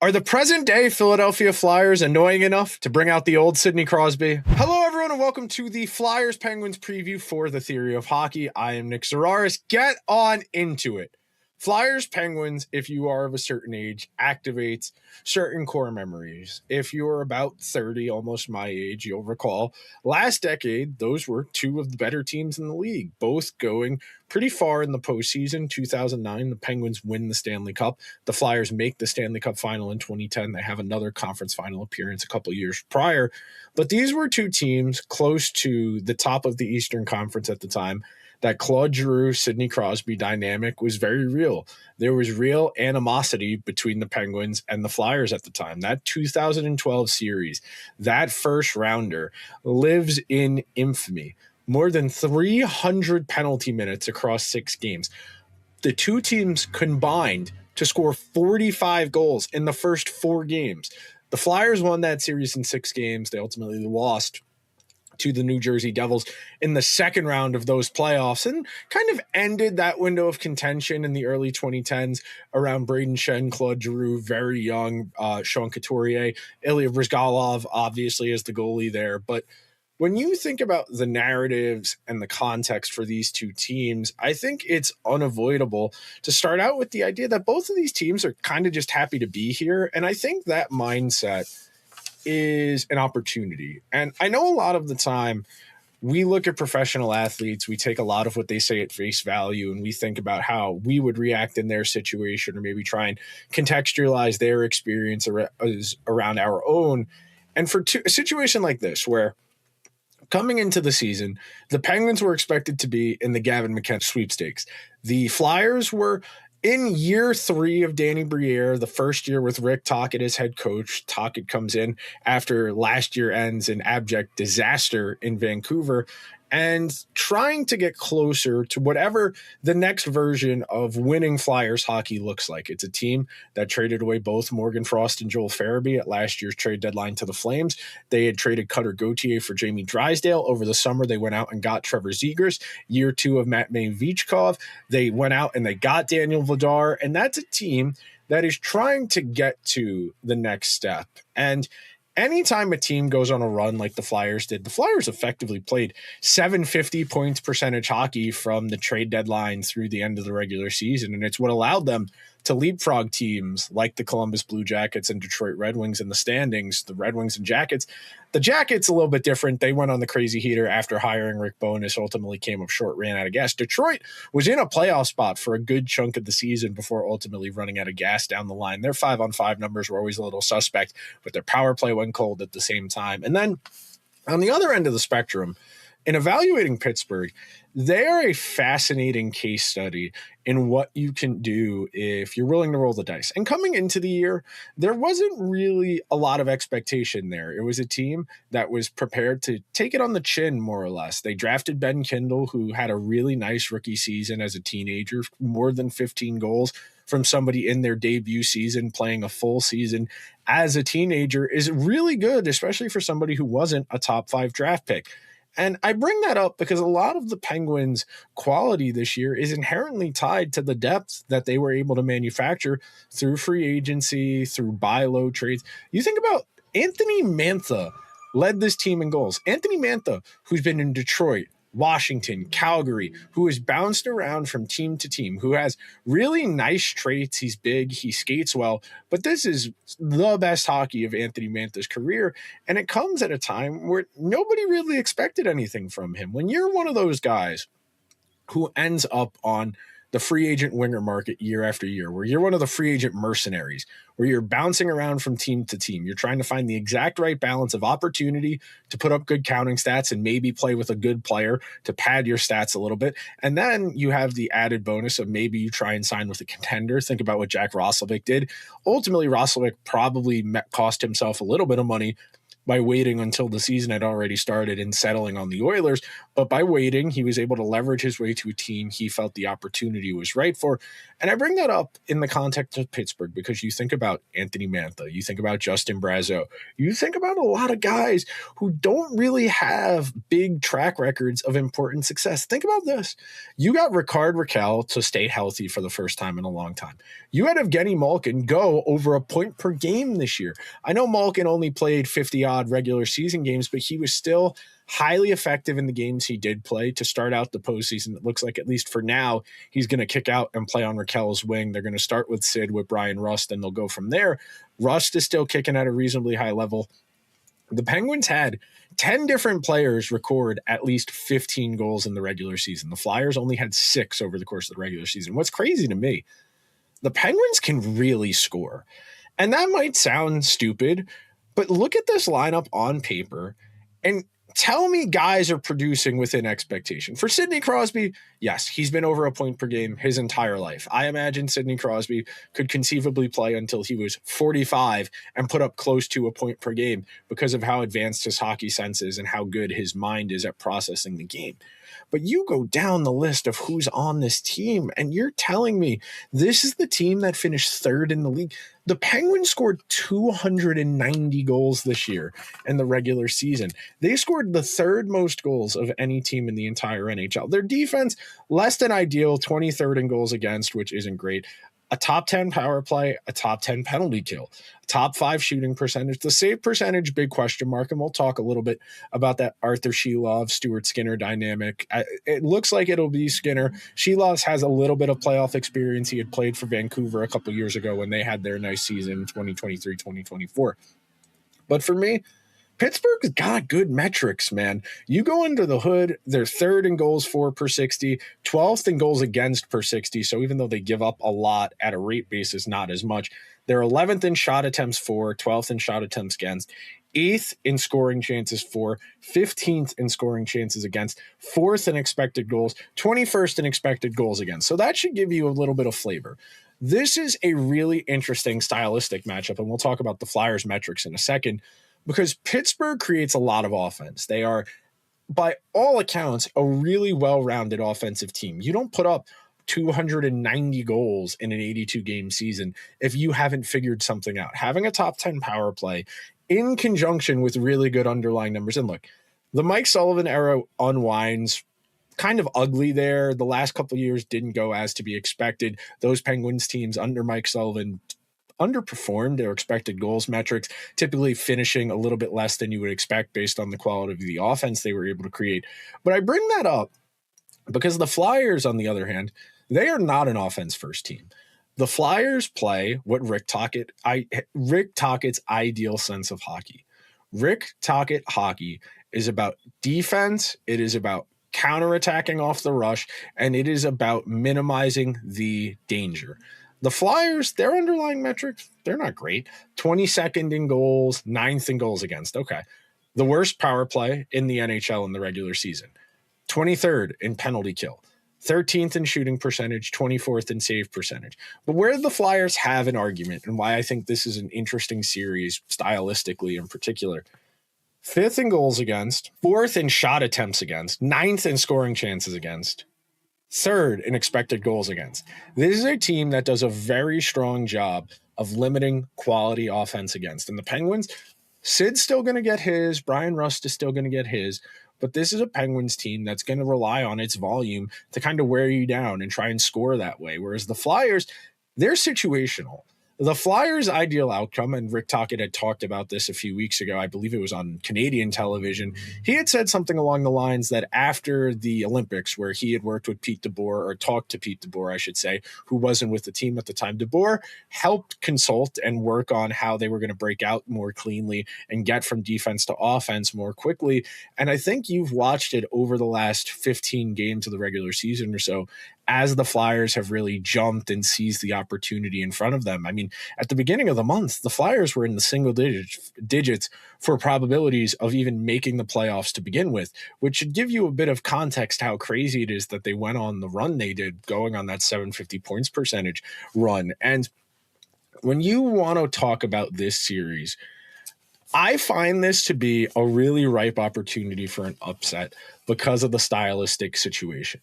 Are the present-day Philadelphia Flyers annoying enough to bring out the old Sidney Crosby? Hello, everyone, and welcome to the Flyers Penguins preview for The Theory of Hockey. I am Nick Zararis. Get on into it. Flyers Penguins, if you are of a certain age, activates certain core memories. If you're about 30, almost my age, you'll recall last decade, those were two of the better teams in the league, both going pretty far in the postseason. 2009, the Penguins win the Stanley Cup. The Flyers make the Stanley Cup final in 2010. They have another conference final appearance a couple years prior. But these were two teams close to the top of the Eastern Conference at the time. That Claude Giroux, Sidney Crosby dynamic was very real. There was real animosity between the Penguins and the Flyers at the time. That 2012 series, that first rounder, lives in infamy. More than 300 penalty minutes across 6 games. The two teams combined to score 45 goals in the first 4 games. The Flyers won that series in 6 games. They ultimately lost to the New Jersey Devils in the second round of those playoffs and kind of ended that window of contention in the early 2010s around Braden Shen, Claude Giroux, very young, Sean Couturier, Ilya Bryzgalov, obviously as the goalie there. But when you think about the narratives and the context for these two teams, I think it's unavoidable to start out with the idea that both of these teams are kind of just happy to be here. And I think that mindset is an opportunity. And I know a lot of the time we look at professional athletes, we take a lot of what they say at face value, and we think about how we would react in their situation or maybe try and contextualize their experience around our own. And for a situation like this, where coming into the season, the Penguins were expected to be in the Gavin McKenna sweepstakes. The Flyers were in year 3 of Danny Briere, the first year with Rick Tocchet as head coach. Tocchet comes in after last year ends in abject disaster in Vancouver and trying to get closer to whatever the next version of winning Flyers hockey looks like. It's a team that traded away both Morgan Frost and Joel Farabee at last year's trade deadline to the Flames. They had traded Cutter Gauthier for Jamie Drysdale. Over the summer, they went out and got Trevor Zegras. Year 2 of Matvei Vichkov, they went out and they got Daniel Vladar. And that's a team that is trying to get to the next step. And anytime a team goes on a run like the Flyers did, the Flyers effectively played 750 points percentage hockey from the trade deadline through the end of the regular season. And it's what allowed them to leapfrog teams like the Columbus Blue Jackets and Detroit Red Wings in the standings, the Red Wings and Jackets. The Jackets a little bit different. They went on the crazy heater after hiring Rick Bowness, ultimately came up short, ran out of gas. Detroit was in a playoff spot for a good chunk of the season before ultimately running out of gas down the line. Their 5-on-5 numbers were always a little suspect, but their power play went cold at the same time. And then on the other end of the spectrum, in evaluating Pittsburgh, they're a fascinating case study in what you can do if you're willing to roll the dice. And coming into the year, there wasn't really a lot of expectation there. It was a team that was prepared to take it on the chin, more or less. They drafted Ben Kindle, who had a really nice rookie season as a teenager, more than 15 goals from somebody in their debut season. Playing a full season as a teenager is really good, especially for somebody who wasn't a top 5 draft pick. And I bring that up because a lot of the Penguins' quality this year is inherently tied to the depth that they were able to manufacture through free agency, through buy low trades. You think about Anthony Mantha led this team in goals. Anthony Mantha, who's been in Detroit, Washington, Calgary, who has bounced around from team to team, who has really nice traits. He's big, he skates well, but this is the best hockey of Anthony Mantha's career. And it comes at a time where nobody really expected anything from him. When you're one of those guys who ends up on the free agent winger market year after year, where you're one of the free agent mercenaries, where you're bouncing around from team to team, you're trying to find the exact right balance of opportunity to put up good counting stats and maybe play with a good player to pad your stats a little bit. And then you have the added bonus of maybe you try and sign with a contender. Think about what Jack Roslovic did. Ultimately, Roslovic probably cost himself a little bit of money by waiting until the season had already started and settling on the Oilers. But by waiting, he was able to leverage his way to a team he felt the opportunity was right for. And I bring that up in the context of Pittsburgh because you think about Anthony Mantha, you think about Justin Brazeau, you think about a lot of guys who don't really have big track records of important success. Think about this. You got Rickard Rakell to stay healthy for the first time in a long time. You had Evgeny Malkin go over a point per game this year. I know Malkin only played 50-odd regular season games, but he was still highly effective in the games he did play to start out the postseason. It looks like, at least for now, he's going to kick out and play on Rakell's wing. They're going to start with Sid, with Brian Rust, and they'll go from there. Rust is still kicking at a reasonably high level. The Penguins had 10 different players record at least 15 goals in the regular season. The Flyers only had 6 over the course of the regular season. What's crazy to me, the Penguins can really score. And that might sound stupid, but look at this lineup on paper and tell me guys are producing within expectation. For Sidney Crosby, yes, he's been over a point per game his entire life. I imagine Sidney Crosby could conceivably play until he was 45 and put up close to a point per game because of how advanced his hockey sense is and how good his mind is at processing the game. But you go down the list of who's on this team, and you're telling me this is the team that finished third in the league. The Penguins scored 290 goals this year in the regular season. They scored the third most goals of any team in the entire NHL. Their defense, less than ideal, 23rd in goals against, which isn't great. A top 10 power play, a top 10 penalty kill, top 5 shooting percentage. The save percentage, big question mark, and we'll talk a little bit about that Arthur Shelov, Stuart Skinner dynamic. It looks like it'll be Skinner. Shelov has a little bit of playoff experience. He had played for Vancouver a couple years ago when they had their nice season, 2023, 2024. But for me, Pittsburgh's got good metrics, man. You go under the hood, they're third in goals for per 60, 12th in goals against per 60. So even though they give up a lot at a rate basis, not as much. They're 11th in shot attempts for, 12th in shot attempts against, 8th in scoring chances for, 15th in scoring chances against, 4th in expected goals, 21st in expected goals against. So that should give you a little bit of flavor. This is a really interesting stylistic matchup, and we'll talk about the Flyers metrics in a second. Because Pittsburgh creates a lot of offense. They are, by all accounts, a really well-rounded offensive team. You don't put up 290 goals in an 82-game season if you haven't figured something out. Having a top 10 power play in conjunction with really good underlying numbers. And look, the Mike Sullivan era unwinds. Kind of ugly there. The last couple of years didn't go as to be expected. Those Penguins teams under Mike Sullivan underperformed their expected goals metrics, typically finishing a little bit less than you would expect based on the quality of the offense they were able to create. But I bring that up because the Flyers, on the other hand, they are not an offense-first team. The Flyers play what Rick Tockett's ideal sense of hockey. Rick Tocchet hockey is about defense, it is about counterattacking off the rush, and it is about minimizing the danger. The Flyers, their underlying metrics, they're not great. 22nd in goals, 9th in goals against. Okay. The worst power play in the NHL in the regular season. 23rd in penalty kill. 13th in shooting percentage, 24th in save percentage. But where the Flyers have an argument, and why I think this is an interesting series, stylistically in particular, 5th in goals against, 4th in shot attempts against, 9th in scoring chances against, 3rd in expected goals against. This is a team that does a very strong job of limiting quality offense against. And the Penguins, Sid's still going to get his, Brian Rust is still going to get his, but this is a Penguins team that's going to rely on its volume to kind of wear you down and try and score that way. Whereas the Flyers, they're situational. The Flyers' ideal outcome, and Rick Tocchet had talked about this a few weeks ago, I believe it was on Canadian television. He had said something along the lines that after the Olympics, where he had worked with Pete DeBoer, or talked to Pete DeBoer, I should say, who wasn't with the team at the time. DeBoer helped consult and work on how they were going to break out more cleanly and get from defense to offense more quickly. And I think you've watched it over the last 15 games of the regular season or so, as the Flyers have really jumped and seized the opportunity in front of them. I mean, at the beginning of the month, the Flyers were in the single digits for probabilities of even making the playoffs to begin with, which should give you a bit of context how crazy it is that they went on the run they did, going on that 750 points percentage run. And when you want to talk about this series, I find this to be a really ripe opportunity for an upset because of the stylistic situation.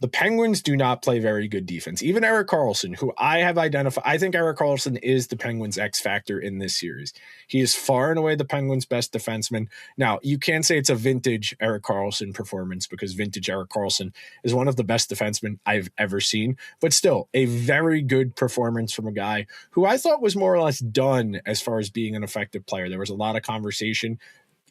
The Penguins do not play very good defense. Even Erik Karlsson, who I have identified, I think Erik Karlsson is the Penguins' X factor in this series. He is far and away the Penguins' best defenseman. Now, you can't say it's a vintage Erik Karlsson performance because vintage Erik Karlsson is one of the best defensemen I've ever seen, but still a very good performance from a guy who I thought was more or less done as far as being an effective player. There was a lot of conversation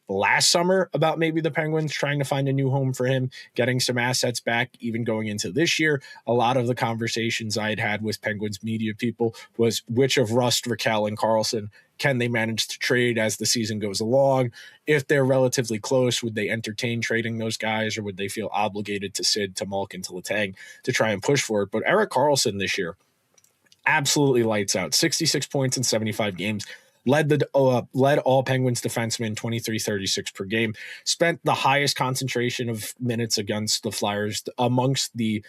last summer about maybe the Penguins trying to find a new home for him, getting some assets back, even going into this year. A lot of the conversations I had with Penguins media people was which of Rust, Raquel, and Carlson can they manage to trade as the season goes along? If they're relatively close, would they entertain trading those guys, or would they feel obligated to Sid, to Malkin, to Letang to try and push for it? But Erik Karlsson this year, absolutely lights out. 66 points in 75 games. Led all Penguins defensemen 23-36 per game, spent the highest concentration of minutes against the Flyers amongst the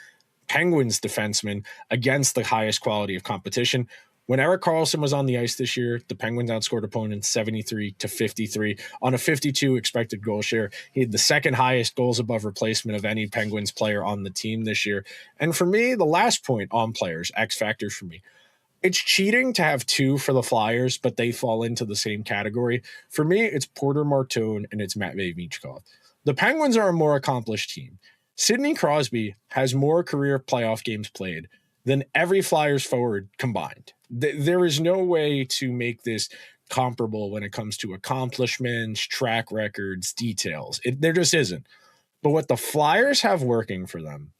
Penguins defensemen against the highest quality of competition. When Erik Karlsson was on the ice this year, the Penguins outscored opponents 73-53 on a 52 expected goal share. He had the second highest goals above replacement of any Penguins player on the team this year. And for me, the last point on players, X factors for me, it's cheating to have two for the Flyers, but they fall into the same category. For me, it's Porter Martone and it's Matvei Michkov. The Penguins are a more accomplished team. Sidney Crosby has more career playoff games played than every Flyers forward combined. There is no way to make this comparable when it comes to accomplishments, track records, details. There just isn't. But what the Flyers have working for them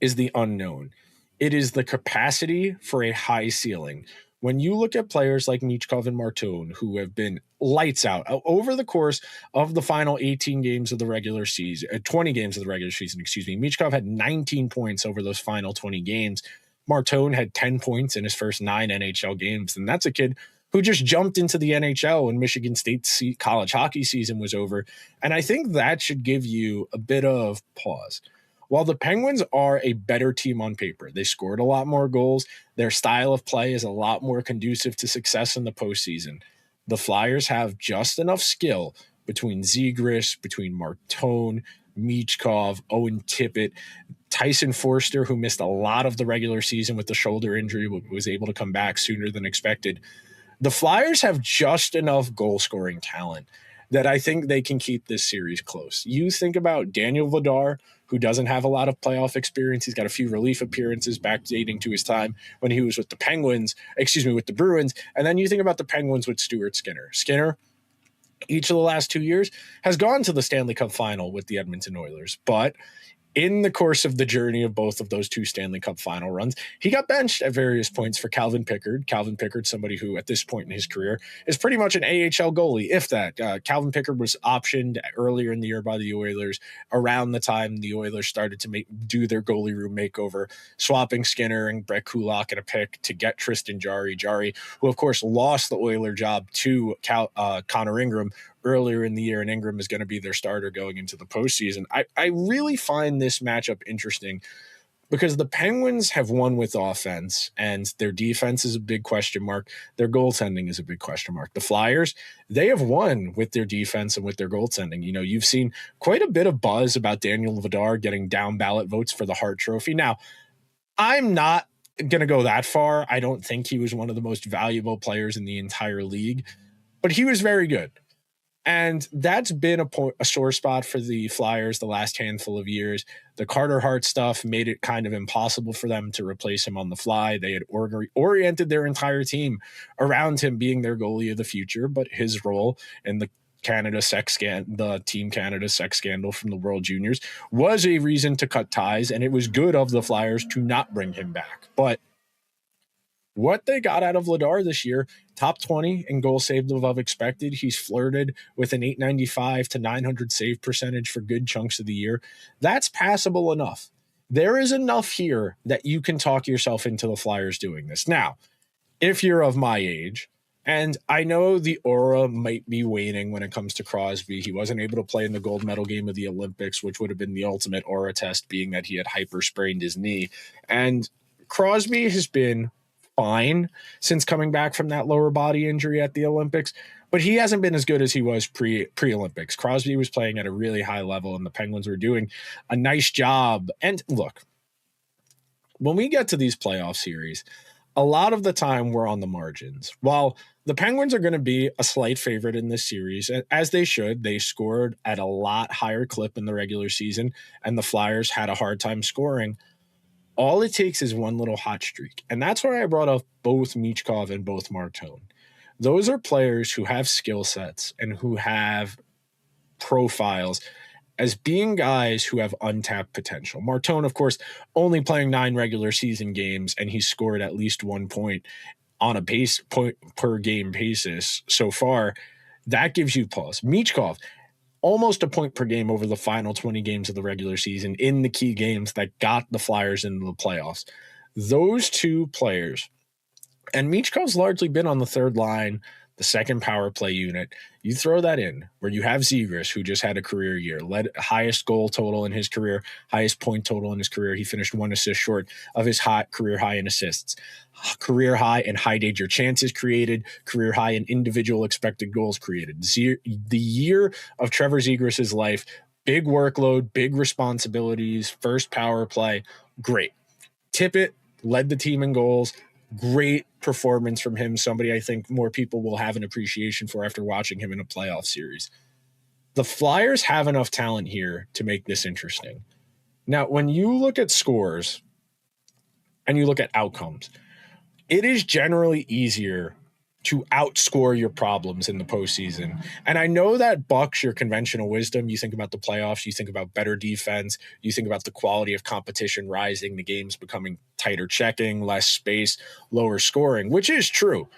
is the unknown. It is the capacity for a high ceiling. When you look at players like Michkov and Martone, who have been lights out over the course of the final 18 games of the regular season, 20 games of the regular season, Michkov had 19 points over those final 20 games. Martone had 10 points in his first 9 NHL games. And that's a kid who just jumped into the NHL when Michigan State's college hockey season was over. And I think that should give you a bit of pause. While the Penguins are a better team on paper, they scored a lot more goals. Their style of play is a lot more conducive to success in the postseason. The Flyers have just enough skill between Zegras, between Martone, Michkov, Owen Tippett, Tyson Forster, who missed a lot of the regular season with the shoulder injury, but was able to come back sooner than expected. The Flyers have just enough goal-scoring talent that I think they can keep this series close. You think about Daniel Vladar, who doesn't have a lot of playoff experience. He's got a few relief appearances backdating to his time when he was with the Bruins. And then you think about the Penguins with Stuart Skinner. Skinner, each of the last 2 years, has gone to the Stanley Cup final with the Edmonton Oilers. But in the course of the journey of both of those two Stanley Cup final runs, he got benched at various points for Calvin Pickard. Calvin Pickard, somebody who at this point in his career is pretty much an AHL goalie, if that. Calvin Pickard was optioned earlier in the year by the Oilers around the time the Oilers started to do their goalie room makeover, swapping Skinner and Brett Kulak and a pick to get Tristan Jarry. Jarry, who of course lost the Oiler job to Connor Ingram earlier in the year, and Ingram is going to be their starter going into the postseason. I really find this matchup interesting because the Penguins have won with offense, and their defense is a big question mark. Their goaltending is a big question mark. The Flyers, they have won with their defense and with their goaltending. You know, you've seen quite a bit of buzz about Daniel Vladar getting down ballot votes for the Hart Trophy. Now, I'm not going to go that far. I don't think he was one of the most valuable players in the entire league, but he was very good. And that's been a sore spot for the Flyers the last handful of years. The Carter Hart stuff made it kind of impossible for them to replace him on the fly. They had oriented their entire team around him being their goalie of the future, but his role in the Team Canada sex scandal from the World Juniors was a reason to cut ties, and it was good of the Flyers to not bring him back. But what they got out of Vladar this year, top 20 in goals saved above expected. He's flirted with an 895 to 900 save percentage for good chunks of the year. That's passable enough. There is enough here that you can talk yourself into the Flyers doing this. Now, if you're of my age, and I know the aura might be waning when it comes to Crosby. He wasn't able to play in the gold medal game of the Olympics, which would have been the ultimate aura test, being that he had hypersprained his knee. And Crosby has been fine since coming back from that lower body injury at the Olympics, but he hasn't been as good as he was pre-Olympics. Crosby was playing at a really high level, and the Penguins were doing a nice job. And look, when we get to these playoff series, a lot of the time we're on the margins. While the Penguins are going to be a slight favorite in this series, as they should, they scored at a lot higher clip in the regular season, and the Flyers had a hard time scoring. All it takes is one little hot streak. And that's why I brought up both Chinakov and both Martone. Those are players who have skill sets and who have profiles as being guys who have untapped potential. Martone, of course, only playing 9 regular season games, and he scored at least 1 point on a point per game basis so far. That gives you pause. Chinakov, almost a point per game over the final 20 games of the regular season in the key games that got the Flyers into the playoffs. Those two players, and Michkov's largely been on the third line, the second power play unit. You throw that in where you have Zegras, who just had a career year, led highest goal total in his career, highest point total in his career. He finished 1 assist short of his career high in assists, career high in high danger chances created, career high in individual expected goals created. The year of Trevor Zegras' life, big workload, big responsibilities, first power play, great. Tippett led the team in goals. Great performance from him. Somebody I think more people will have an appreciation for after watching him in a playoff series. The Flyers have enough talent here to make this interesting. Now, when you look at scores and you look at outcomes, it is generally easier to outscore your problems in the postseason. And I know that bucks your conventional wisdom. You think about the playoffs, you think about better defense, you think about the quality of competition rising, the games becoming tighter checking, less space, lower scoring, which is true.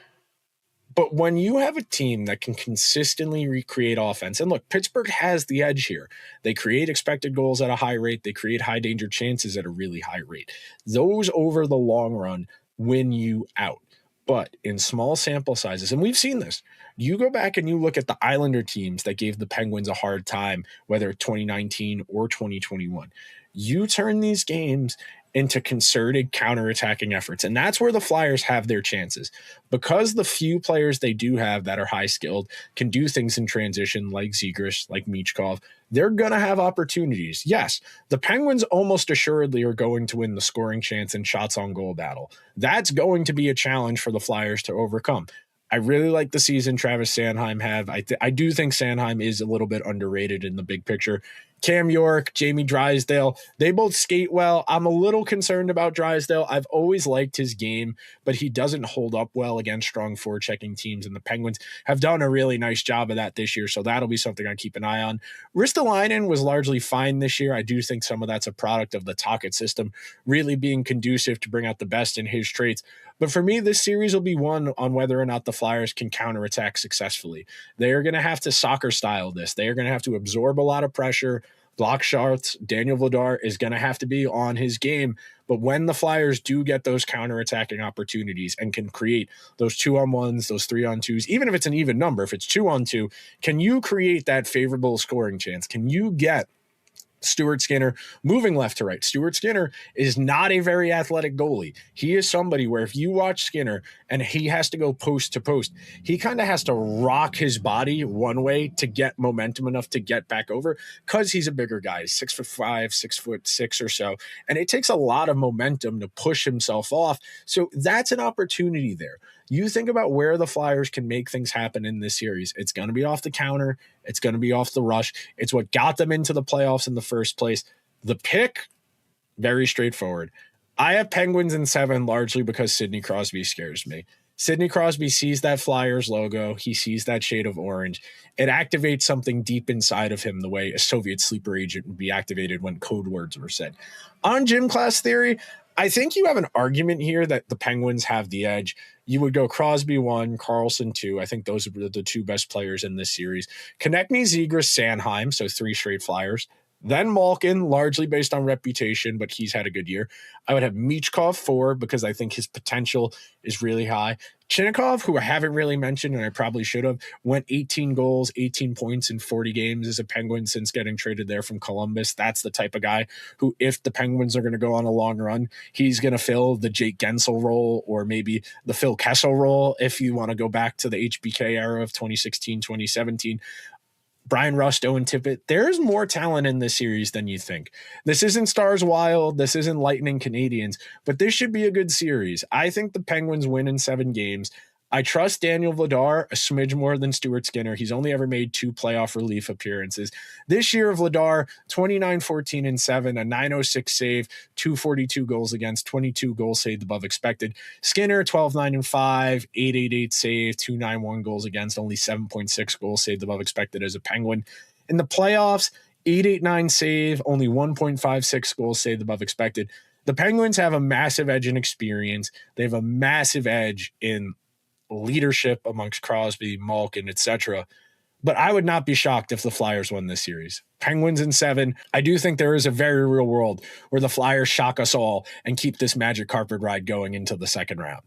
But when you have a team that can consistently recreate offense, and look, Pittsburgh has the edge here. They create expected goals at a high rate. They create high danger chances at a really high rate. Those over the long run win you out. But in small sample sizes, and we've seen this, you go back and you look at the Islander teams that gave the Penguins a hard time, whether 2019 or 2021. You turn these games into concerted counterattacking efforts. And that's where the Flyers have their chances. Because the few players they do have that are high skilled can do things in transition like Zegras, like Michkov, they're going to have opportunities. Yes, the Penguins almost assuredly are going to win the scoring chance and shots on goal battle. That's going to be a challenge for the Flyers to overcome. I really like the season Travis Sanheim have. I do think Sanheim is a little bit underrated in the big picture. Cam York, Jamie Drysdale, they both skate well. I'm a little concerned about Drysdale. I've always liked his game, but he doesn't hold up well against strong forechecking teams, and the Penguins have done a really nice job of that this year, so that'll be something I keep an eye on. Ristolainen was largely fine this year. I do think some of that's a product of the Tocchet system really being conducive to bring out the best in his traits. But for me, this series will be won on whether or not the Flyers can counterattack successfully. They are going to have to soccer style this. They are going to have to absorb a lot of pressure, block shots. Daniel Vladar is going to have to be on his game. But when the Flyers do get those counterattacking opportunities and can create those 2-on-1s, those 3-on-2s, even if it's an even number, if it's 2-on-2, can you create that favorable scoring chance? Can you get Stuart Skinner moving left to right? Stuart Skinner is not a very athletic goalie. He is somebody where if you watch Skinner and he has to go post to post, he kind of has to rock his body one way to get momentum enough to get back over because he's a bigger guy, 6'5", 6'6" or so. And it takes a lot of momentum to push himself off. So that's an opportunity there. You think about where the Flyers can make things happen in this series. It's going to be off the counter. It's going to be off the rush. It's what got them into the playoffs in the first place. The pick, very straightforward. I have Penguins in 7 largely because Sidney Crosby scares me. Sidney Crosby sees that Flyers logo. He sees that shade of orange. It activates something deep inside of him the way a Soviet sleeper agent would be activated when code words were said. On gym class theory, I think you have an argument here that the Penguins have the edge. You would go Crosby 1, Carlson 2. I think those are the 2 best players in this serees. Connect me, Zegras, Sanheim, so 3 straight Flyers. Then Malkin, largely based on reputation, but he's had a good year. I would have Michkov 4 because I think his potential is really high. Chinakov, who I haven't really mentioned, and I probably should have, went 18 goals, 18 points in 40 games as a Penguin since getting traded there from Columbus. That's the type of guy who, if the Penguins are going to go on a long run, he's going to fill the Jake Gensel role or maybe the Phil Kessel role if you want to go back to the HBK era of 2016, 2017. Brian Rust, Owen Tippett, there's more talent in this series than you think. This isn't Stars Wild, this isn't Lightning Canadians, but this should be a good series. I think the Penguins win in 7 games. I trust Daniel Vladar a smidge more than Stuart Skinner. He's only ever made 2 playoff relief appearances. This year, Vladar, 29-14-7, a 906 save, 242 goals against, 22 goals saved above expected. Skinner, 12-9-5, 888 save, 291 goals against, only 7.6 goals saved above expected as a Penguin. In the playoffs, 889 save, only 1.56 goals saved above expected. The Penguins have a massive edge in experience. They have a massive edge in leadership amongst Crosby, Malkin, etc. But I would not be shocked if the Flyers won this series. Penguins in 7. I do think there is a very real world where the Flyers shock us all and keep this magic carpet ride going into the second round.